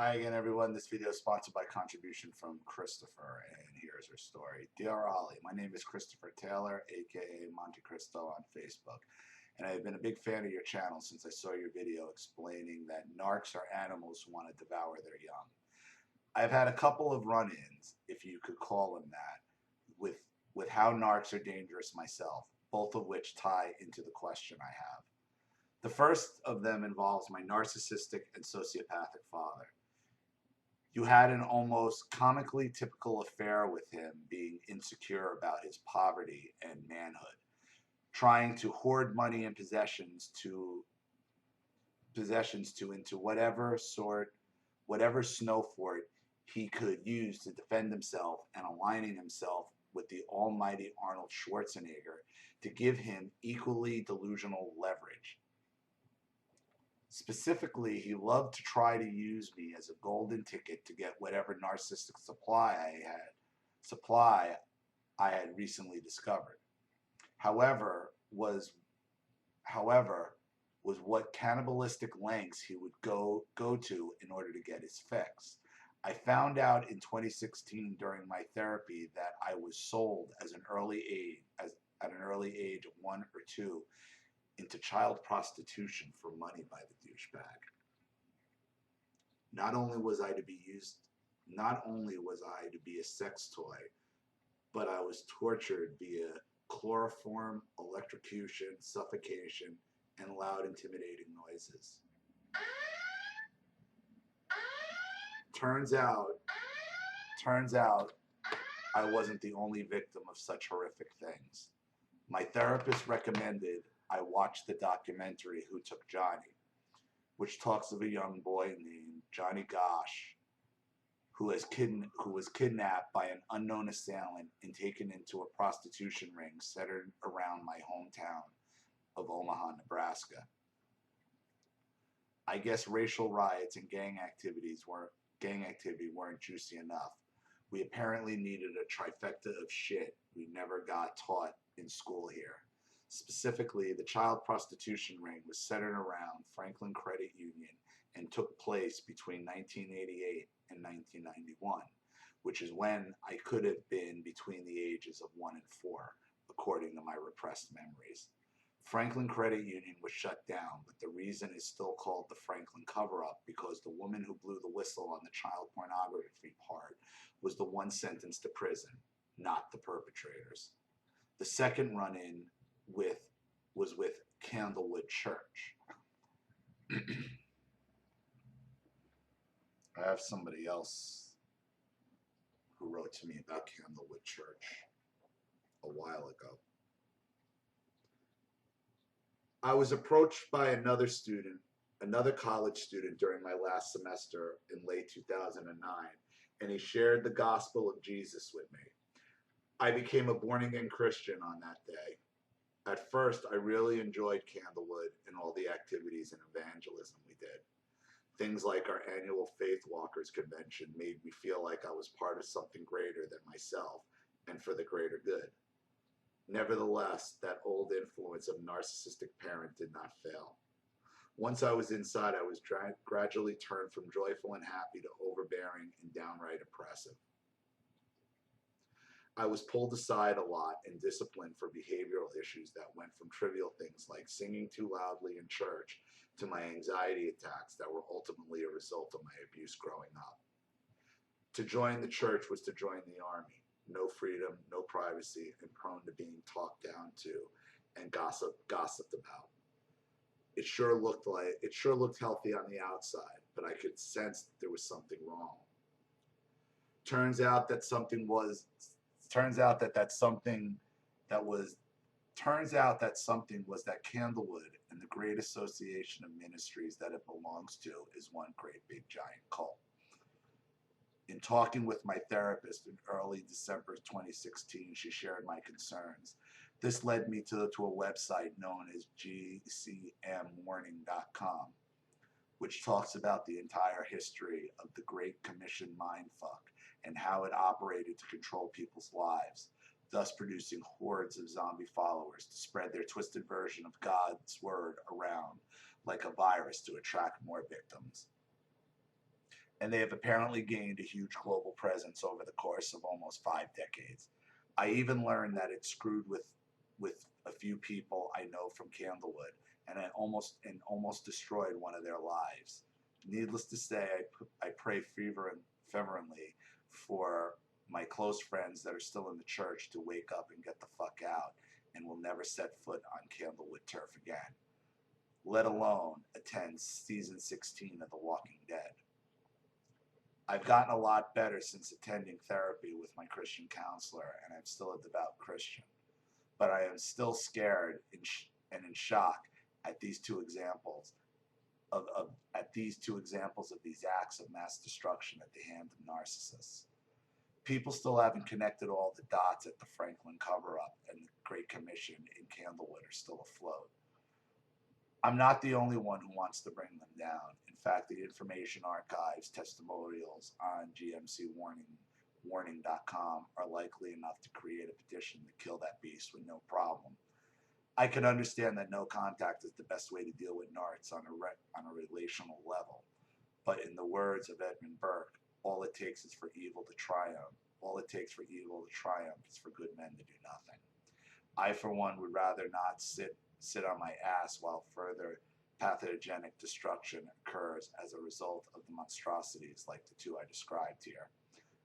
Hi again, everyone. This video is sponsored by contribution from Christopher, and here's her story. Dear Ollie, my name is Christopher Taylor, aka Monte Cristo on Facebook, and I've been a big fan of your channel since I saw your video explaining that narcs are animals who want to devour their young. I've had a couple of run-ins, if you could call them that, with how narcs are dangerous myself, both of which tie into the question I have. The first of them involves my narcissistic and sociopathic father. You had an almost comically typical affair with him, being insecure about his poverty and manhood, trying to hoard money and possessions to into whatever snow fort he could use to defend himself, and aligning himself with the almighty Arnold Schwarzenegger to give him equally delusional leverage. Specifically, he loved to try to use me as a golden ticket to get whatever narcissistic supply I had recently discovered. However, was however was what cannibalistic lengths he would go to in order to get his fix. I found out in 2016 during my therapy that I was sold at an early age of 1 or 2 into child prostitution for money by the douchebag. Not only was I to be used, not only was I to be a sex toy, but I was tortured via chloroform, electrocution, suffocation, and loud, intimidating noises. Turns out, turns out, I wasn't the only victim of such horrific things. My therapist recommended I watch the documentary Who Took Johnny, which talks of a young boy named Johnny Gosh who was kidnapped by an unknown assailant and taken into a prostitution ring centered around my hometown of Omaha, Nebraska. I guess racial riots and gang activity weren't juicy enough. We apparently needed a trifecta of shit we never got taught in school here. Specifically, the child prostitution ring was centered around Franklin Credit Union and took place between 1988 and 1991, which is when I could have been between the ages of 1 and 4, according to my repressed memories. Franklin Credit Union was shut down, but the reason is still called the Franklin cover-up because the woman who blew the whistle on the child pornography part was the one sentenced to prison, not the perpetrators. The second run-in was with Candlewood Church. I have somebody else who wrote to me about Candlewood Church a while ago. I was approached by another college student during my last semester in late 2009, and he shared the gospel of Jesus with me. I became a born-again Christian on that day. At first, I really enjoyed Candlewood and all the activities and evangelism we did. Things like our annual Faith Walkers convention made me feel like I was part of something greater than myself and for the greater good. Nevertheless, that old influence of narcissistic parent did not fail. Once I was inside, I was gradually turned from joyful and happy to overbearing and downright oppressive. I was pulled aside a lot and disciplined for behavioral issues that went from trivial things like singing too loudly in church to my anxiety attacks that were ultimately a result of my abuse growing up. To join the church was to join the army. No freedom, no privacy, and prone to being talked down to and gossiped about. It sure looked healthy on the outside, but I could sense that there was something wrong. Turns out that something was that Candlewood and the great association of ministries that it belongs to is one great big giant cult. In talking with my therapist in early December 2016, she shared my concerns. This led me to a website known as gcmwarning.com, which talks about the entire history of the Great Commission mindfuck and how it operated to control people's lives, thus producing hordes of zombie followers to spread their twisted version of God's word around like a virus to attract more victims. and they have apparently gained a huge global presence over the course of almost 5 decades. I even learned that it screwed with a few people I know from Candlewood, and almost destroyed one of their lives. Needless to say, I pray fervently for my close friends that are still in the church to wake up and get the fuck out, and will never set foot on Candlewood turf again, let alone attend season 16 of The Walking Dead. I've gotten a lot better since attending therapy with my Christian counselor, and I'm still a devout Christian. But I am still scared and in shock at these two examples at these two examples of these acts of mass destruction at the hand of narcissists. People still haven't connected all the dots at the Franklin cover-up, and the Great Commission in Candlewood are still afloat. I'm not the only one who wants to bring them down. In fact, the information archives testimonials on gmcwarning.com are likely enough to create a petition to kill that beast with no problem. I can understand that no contact is the best way to deal with narcs on a relational level. But in the words of Edmund Burke, all it takes is for evil to triumph. All it takes for evil to triumph is for good men to do nothing. I, for one, would rather not sit on my ass while further pathogenic destruction occurs as a result of the monstrosities like the two I described here.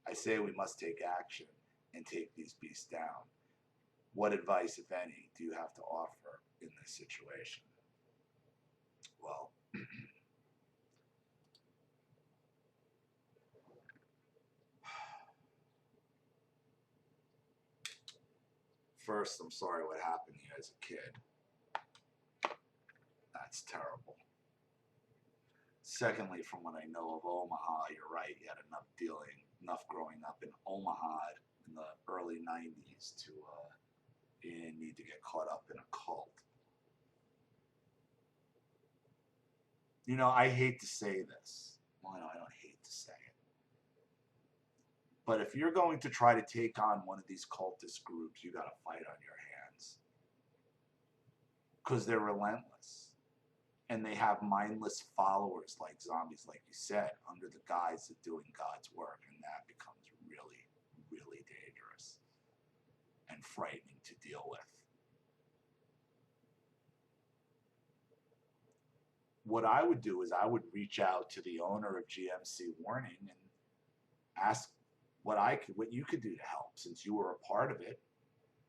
I say we must take action and take these beasts down. What advice, if any, do you have to offer in this situation? Well, first, I'm sorry what happened to you as a kid. That's terrible. Secondly, from what I know of Omaha, you're right, you had enough growing up in Omaha in the early 90s to you didn't need to get caught up in a cult. You know, I hate to say this. Well, no, I don't hate to say it. But if you're going to try to take on one of these cultist groups, you got a fight on your hands. Because they're relentless. And they have mindless followers like zombies, like you said, under the guise of doing God's work. And that becomes really, really dangerous and frightening to deal with. What I would do is I would reach out to the owner of GMC Warning and ask what you could do to help. Since you were a part of it,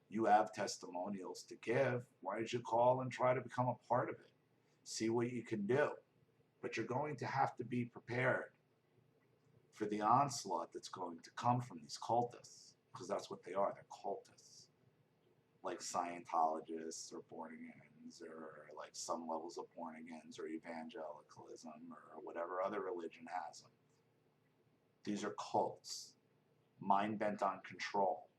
you have testimonials to give. Why don't you call and try to become a part of it? See what you can do. But you're going to have to be prepared for the onslaught that's going to come from these cultists, because that's what they are. They're cultists, like Scientologists or born-agains, or like some levels of born-agains, or evangelicalism, or whatever other religion has them. These are cults, mind bent on control,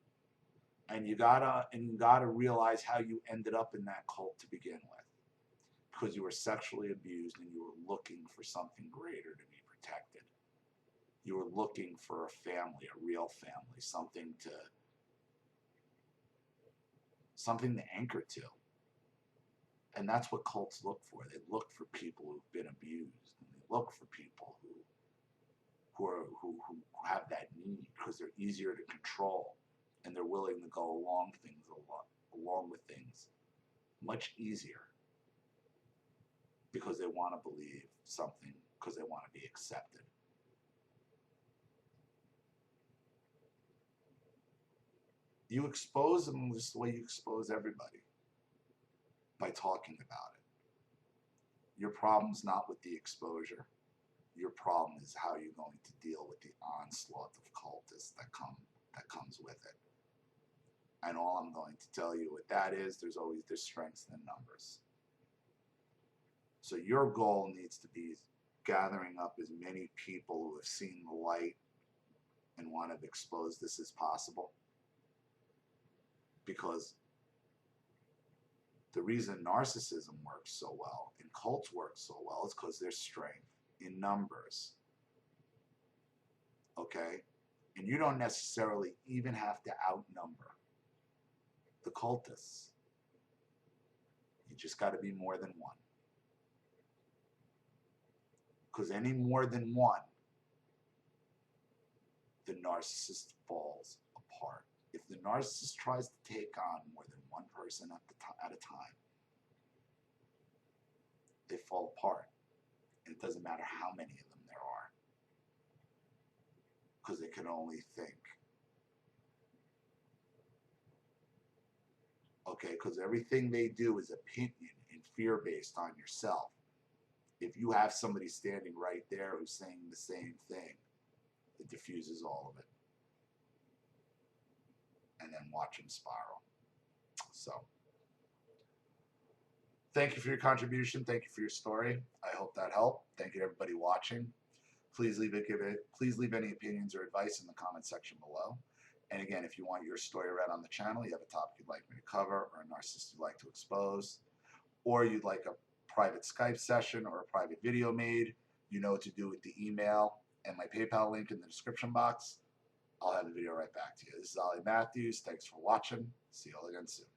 and you gotta realize how you ended up in that cult to begin with, because you were sexually abused and you were looking for something greater to be protected. You were looking for a family, a real family, something to anchor to. And that's what cults look for. They look for people who've been abused, and they look for people who have that need, because they're easier to control, and they're willing to go along with things much easier, because they want to believe something, because they want to be accepted. You expose them just the way you expose everybody, by talking about it. Your problem's not with the exposure. Your problem is how you're going to deal with the onslaught of cultists that comes with it. And all I'm going to tell you with that is there's strength in numbers. So your goal needs to be gathering up as many people who have seen the light and want to expose this as possible. Because the reason narcissism works so well and cults work so well is because there's strength in numbers. Okay? And you don't necessarily even have to outnumber the cultists. You just got to be more than one. Because any more than one the narcissist falls apart. If the narcissist tries to take on more than one person at a time, they fall apart. And it doesn't matter how many of them there are, because they can only think. Okay, because everything they do is opinion and fear-based on yourself. If you have somebody standing right there who's saying the same thing, it diffuses all of it. And then watch them spiral. So, thank you for your contribution. Thank you for your story. I hope that helped. Thank you to everybody watching. Please leave any opinions or advice in the comment section below. And again, if you want your story read on the channel, you have a topic you'd like me to cover, or a narcissist you'd like to expose, or you'd like a private Skype session or a private video made, you know what to do with the email and my PayPal link in the description box. I'll have the video right back to you. This is Ollie Matthews. Thanks for watching. See you all again soon.